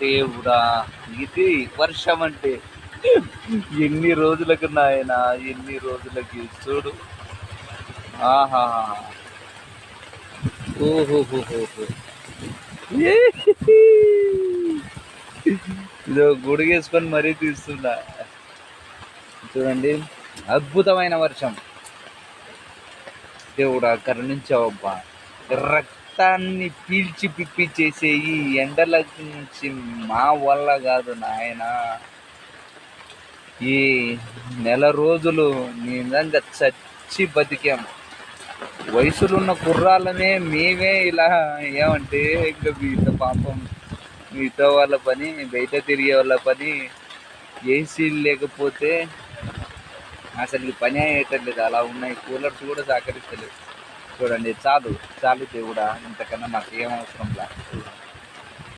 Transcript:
దేవుడా! ఇది వర్షం అంటే. ఎన్ని రోజులకి నాయనా, ఎన్ని రోజులకి చూడు. ఆహాహా! ఓహోహోహోహో! ఇదో గొడుగేసుకొని మరీ తీస్తున్నా. చూడండి, అద్భుతమైన వర్షం. దేవుడా కరుణించావబ్బా! రక్తాన్ని పీల్చి పిప్పి చేసే ఈ ఎండల నుంచి మా వల్ల కాదు నాయనా. ఈ నెల రోజులు నిజంగా చచ్చి బతికాం. వయసులున్న కుర్రాళ్ళనే మేమే ఇలా ఏమంటే ఇంకా మీతో పాపం మిగతా వాళ్ళ పని, బయట తిరిగే వాళ్ళ పని ఏసీలు లేకపోతే అసలు ఈ పని అయ్యేటట్లేదు. అలా ఉన్నాయి. కూలర్స్ కూడా సహకరిస్తలేదు. చూడండి, చాలు చాలు దేవుడా, ఇంతకన్నా నాకు ఏం అవసరంలా.